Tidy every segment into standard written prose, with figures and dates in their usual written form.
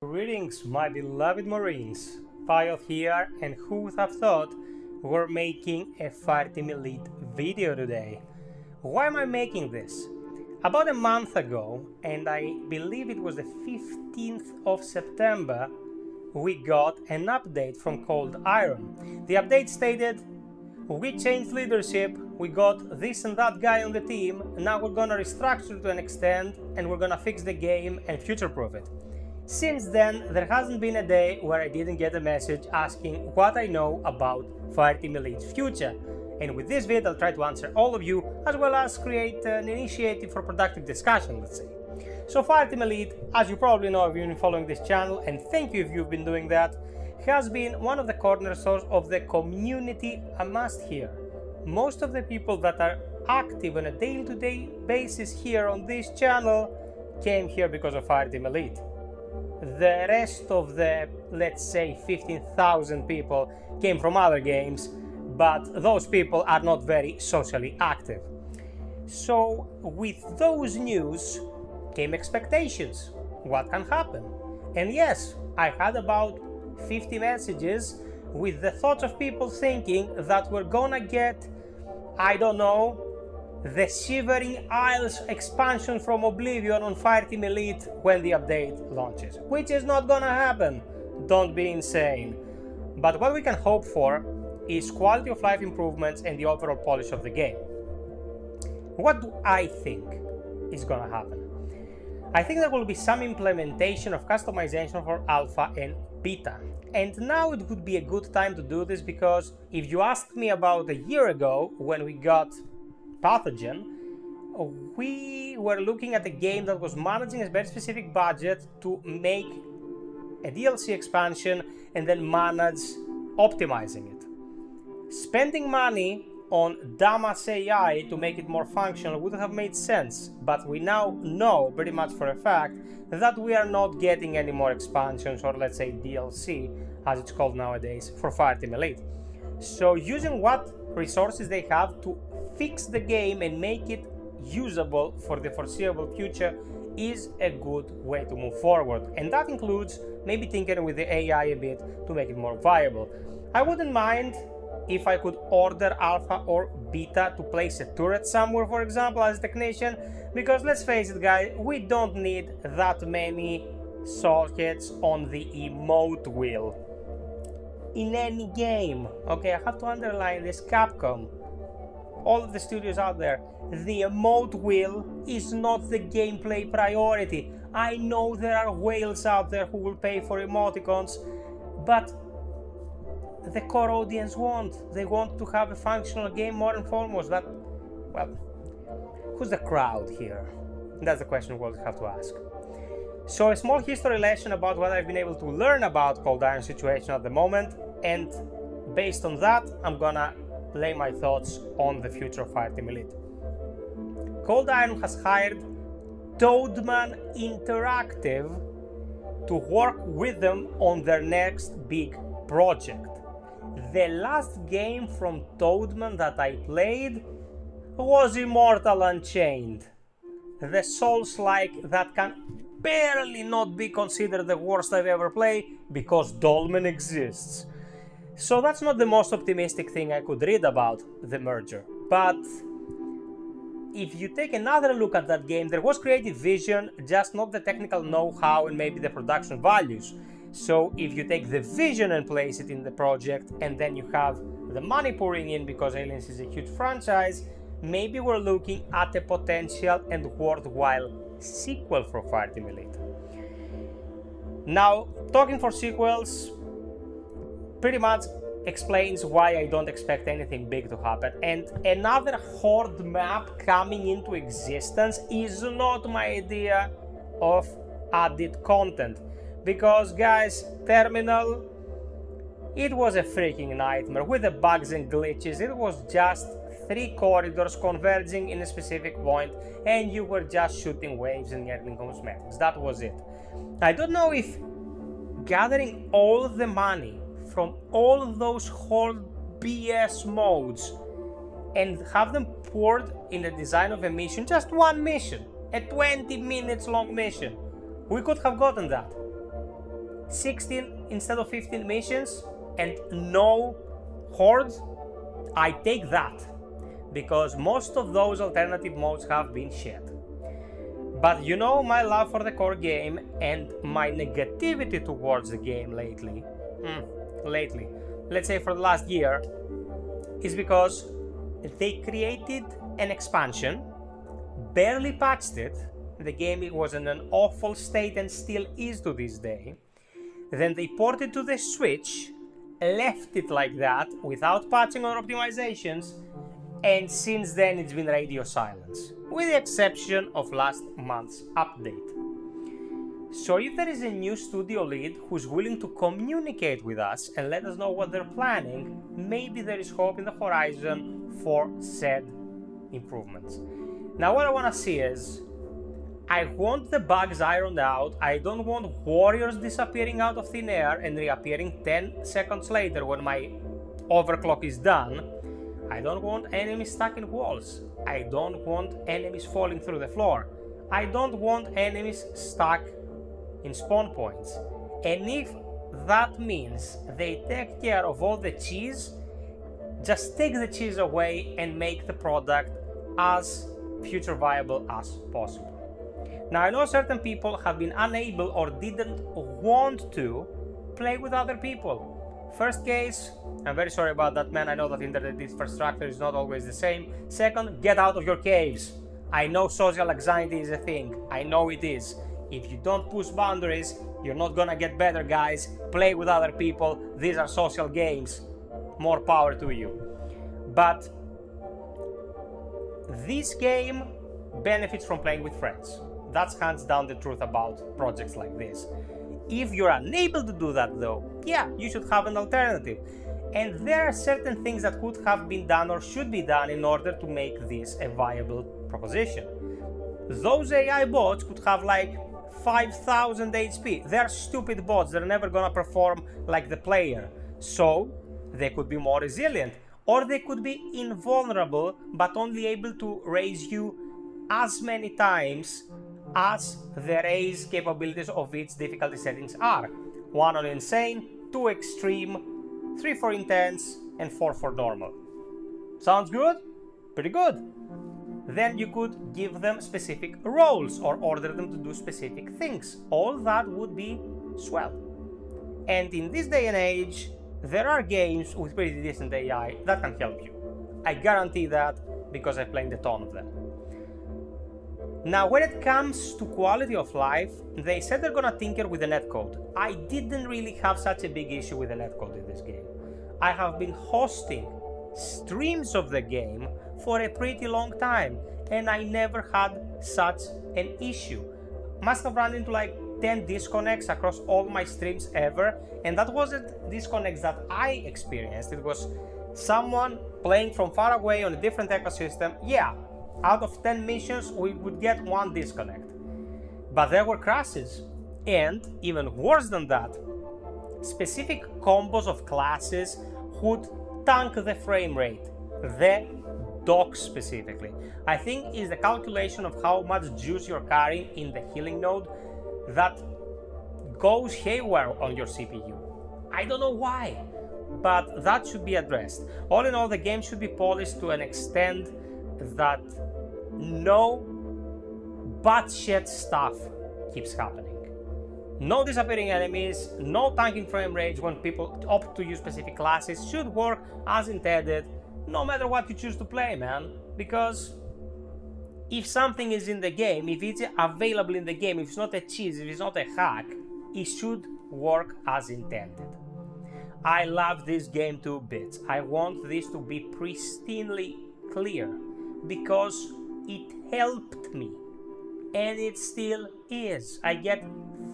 Greetings, my beloved Marines. FiOth here, and who would have thought we're making a Fireteam Elite video today? Why am I making this? About a month ago, and I believe it was the 15th of September, we got an update from Cold Iron. The update stated, we changed leadership, we got this and that guy on the team, now we're gonna restructure to an extent, and we're gonna fix the game and future-proof it. Since then, there hasn't been a day where I didn't get a message asking what I know about Fireteam Elite's future. And with this video, I'll try to answer all of you, as well as create an initiative for productive discussion, let's say. So Fireteam Elite, as you probably know if you've been following this channel, and thank you if you've been doing that, has been one of the cornerstones of the community amassed here. Most of the people that are active on a day-to-day basis here on this channel came here because of Fireteam Elite. The rest of the, let's say, 15,000 people came from other games, but those people are not very socially active. So with those news came expectations. What can happen? And yes, I had about 50 messages with the thoughts of people thinking that we're gonna get, I don't know, the Shivering Isles expansion from Oblivion on Fireteam Elite when the update launches, which is not gonna happen. Don't be insane. But what we can hope for is quality of life improvements and the overall polish of the game. What do I think is gonna happen? I think there will be some implementation of customization for alpha and beta. And now it would be a good time to do this, because if you asked me about a year ago when we got Pathogen, we were looking at a game that was managing a very specific budget to make a DLC expansion and then manage optimizing it. Spending money on Damas AI to make it more functional would have made sense, but we now know pretty much for a fact that we are not getting any more expansions, or let's say DLC as it's called nowadays, for Fireteam Elite. So using what resources they have to fix the game and make it usable for the foreseeable future is a good way to move forward, and that includes maybe tinkering with the AI a bit to make it more viable. I wouldn't mind if I could order alpha or beta to place a turret somewhere, for example, as a technician, because let's face it guys, we don't need that many sockets on the emote wheel in any game. Okay, I have to underline this, Capcom, all of the studios out there, the emote wheel is not the gameplay priority. I know there are whales out there who will pay for emoticons, but the core audience won't. They want to have a functional game more and foremost. But, well, who's the crowd here? That's the question we'll have to ask. So a small history lesson about what I've been able to learn about Cold Iron's situation at the moment, and based on that, I'm gonna lay my thoughts on the future of Fireteam Elite. Cold Iron has hired Toadman Interactive to work with them on their next big project. The last game from Toadman that I played was Immortal Unchained, the Souls-like that can barely not be considered the worst I've ever played because Dolmen exists. So that's not the most optimistic thing I could read about the merger. But if you take another look at that game, there was creative vision, just not the technical know-how and maybe the production values. So if you take the vision and place it in the project, and then you have the money pouring in because Aliens is a huge franchise, maybe we're looking at a potential and worthwhile sequel for Fireteam Elite. Now, talking for sequels pretty much explains why I don't expect anything big to happen, and another Horde map coming into existence is not my idea of added content, because guys, Terminal, it was a freaking nightmare with the bugs and glitches. It was just 3 corridors converging in a specific point and you were just shooting waves and getting cosmetics. That was it. I don't know if gathering all the money from all those Horde BS modes and have them poured in the design of a mission, just one mission, a 20 minutes long mission, we could have gotten that. 16 instead of 15 missions and no hordes, I take that, because most of those alternative modes have been shit. But you know my love for the core game and my negativity towards the game lately, let's say for the last year, is because they created an expansion, barely patched it, the game was in an awful state and still is to this day, then they ported to the Switch, left it like that without patching or optimizations, and since then it's been radio silence, with the exception of last month's update. So if there is a new studio lead who's willing to communicate with us and let us know what they're planning, maybe there is hope in the horizon for said improvements. Now what I want to see is, I want the bugs ironed out. I don't want warriors disappearing out of thin air and reappearing 10 seconds later when my overclock is done. I don't want enemies stuck in walls. I don't want enemies falling through the floor. I don't want enemies stuck in spawn points. And if that means they take care of all the cheese, just take the cheese away and make the product as future viable as possible. Now I know certain people have been unable or didn't want to play with other people. First case, I'm very sorry about that, man. I know that internet infrastructure is not always the same. Second, get out of your caves. I know social anxiety is a thing. I know it is. If you don't push boundaries, you're not gonna get better, guys. Play with other people. These are social games. More power to you. But this game benefits from playing with friends. That's hands down the truth about projects like this. If you're unable to do that though, yeah, you should have an alternative. And there are certain things that could have been done or should be done in order to make this a viable proposition. Those AI bots could have like 5,000 HP. They're stupid bots, they're never gonna perform like the player. So they could be more resilient. Or they could be invulnerable, but only able to raise you as many times as the raise capabilities of its difficulty settings are. 1 on insane, 2 extreme, 3 for intense, and 4 for normal. Sounds good? Pretty good. Then you could give them specific roles or order them to do specific things. All that would be swell. And in this day and age, there are games with pretty decent AI that can help you. I guarantee that because I played a ton of them. Now, when it comes to quality of life, they said they're gonna tinker with the netcode. I didn't really have such a big issue with the netcode in this game. I have been hosting streams of the game for a pretty long time, and I never had such an issue. Must have run into like 10 disconnects across all my streams ever, and that wasn't disconnects that I experienced. It was someone playing from far away on a different ecosystem. Yeah, out of 10 missions we would get 1 disconnect, but there were crashes. And even worse than that, specific combos of classes would tank the frame rate. The dock specifically, I think, is the calculation of how much juice you're carrying in the healing node that goes haywire on your CPU. I don't know why, but that should be addressed. All in all, the game should be polished to an extent that no batshit stuff keeps happening. No disappearing enemies, no tanking frame rate when people opt to use specific classes. Should work as intended, no matter what you choose to play, man. Because if something is in the game, if it's available in the game, if it's not a cheese, if it's not a hack, it should work as intended. I love this game to bits. I want this to be pristinely clear because it helped me, and it still is. I get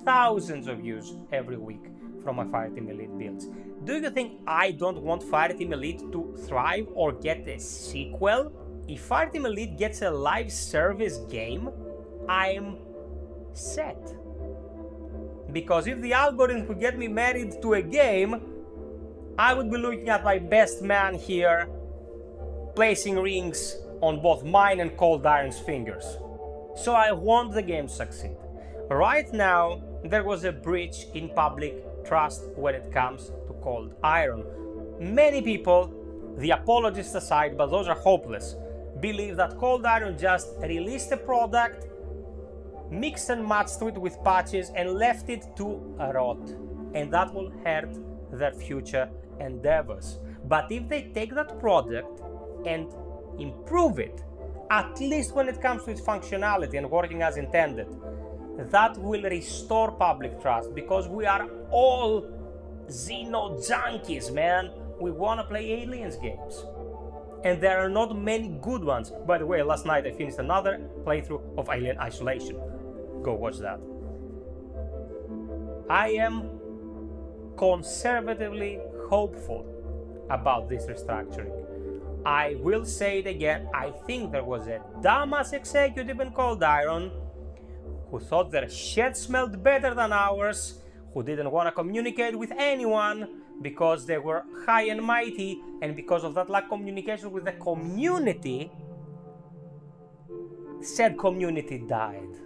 thousands of views every week from my Fireteam Elite builds. Do you think I don't want Fireteam Elite to thrive or get a sequel? If Fireteam Elite gets a live service game, I'm set. Because if the algorithm could get me married to a game, I would be looking at my best man here, placing rings on both mine and Cold Iron's fingers. So I want the game to succeed. Right now, there was a breach in public trust when it comes to cold iron. Many people, the apologists aside, but those are hopeless, believe that cold iron just released a product, mixed and matched it with patches and left it to rot, and that will hurt their future endeavors. But if they take that product and improve it, at least when it comes to its functionality and working as intended, that will restore public trust, because we are all Xeno junkies, man. We want to play aliens games. And there are not many good ones. By the way, last night I finished another playthrough of Alien Isolation. Go watch that. I am conservatively hopeful about this restructuring. I will say it again, I think there was a dumbass executive in Cold Iron who thought their shit smelled better than ours, who didn't want to communicate with anyone because they were high and mighty, and because of that lack of communication with the community, said community died.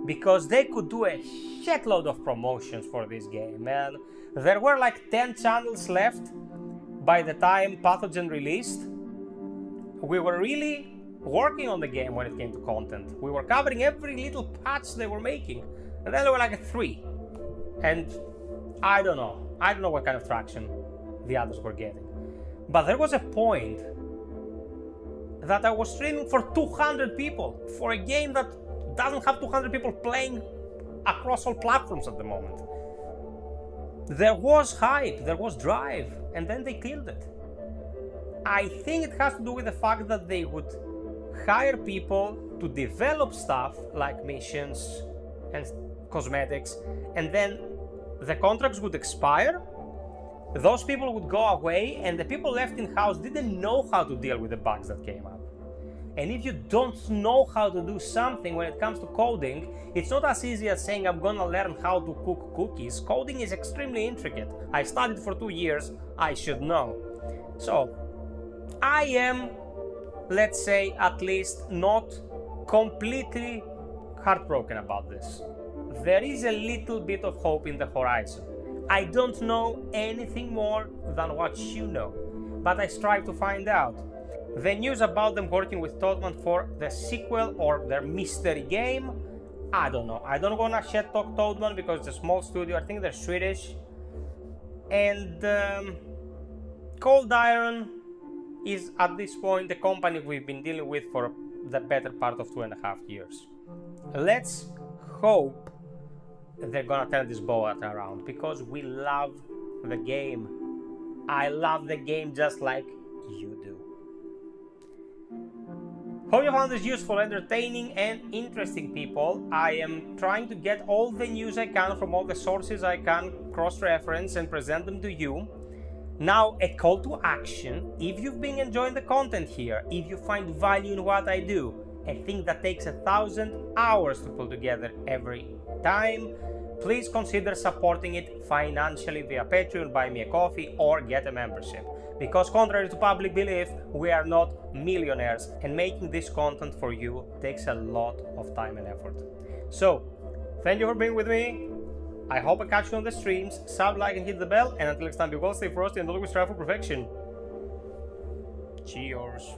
Because they could do a shitload of promotions for this game, man. There were like 10 channels left by the time Pathogen released. We were really working on the game when it came to content. We were covering every little patch they were making. And then there were like 3. And I don't know what kind of traction the others were getting. But there was a point that I was streaming for 200 people for a game that doesn't have 200 people playing across all platforms at the moment. There was hype, there was drive, and then they killed it. I think it has to do with the fact that they would hire people to develop stuff like missions and cosmetics, and then the contracts would expire, those people would go away, and the people left in-house didn't know how to deal with the bugs that came up. And if you don't know how to do something when it comes to coding, it's not as easy as saying I'm gonna learn how to cook cookies. Coding is extremely intricate. I studied for 2 years, I should know. So, I am, let's say, at least not completely heartbroken about this. There is a little bit of hope in the horizon. I don't know anything more than what you know, but I strive to find out. The news about them working with Toadman for the sequel or their mystery game, I don't know. I don't wanna shit talk Toadman because it's a small studio, I think they're Swedish. And Cold Iron is at this point the company we've been dealing with for the better part of 2.5 years. Let's hope they're gonna turn this boat around, because we love the game. I love the game just like you do. Hope you found this useful, entertaining, and interesting, people. I am trying to get all the news I can from all the sources I can cross-reference and present them to you. Now, a call to action. If you've been enjoying the content here, if you find value in what I do, a thing that takes 1,000 hours to pull together every time, please consider supporting it financially via Patreon, buy me a coffee, or get a membership. Because contrary to public belief, we are not millionaires, and making this content for you takes a lot of time and effort. So, thank you for being with me. I hope I catch you on the streams. Sub, like, and hit the bell. And until next time, be well, stay frosty, and always strive for perfection. Cheers.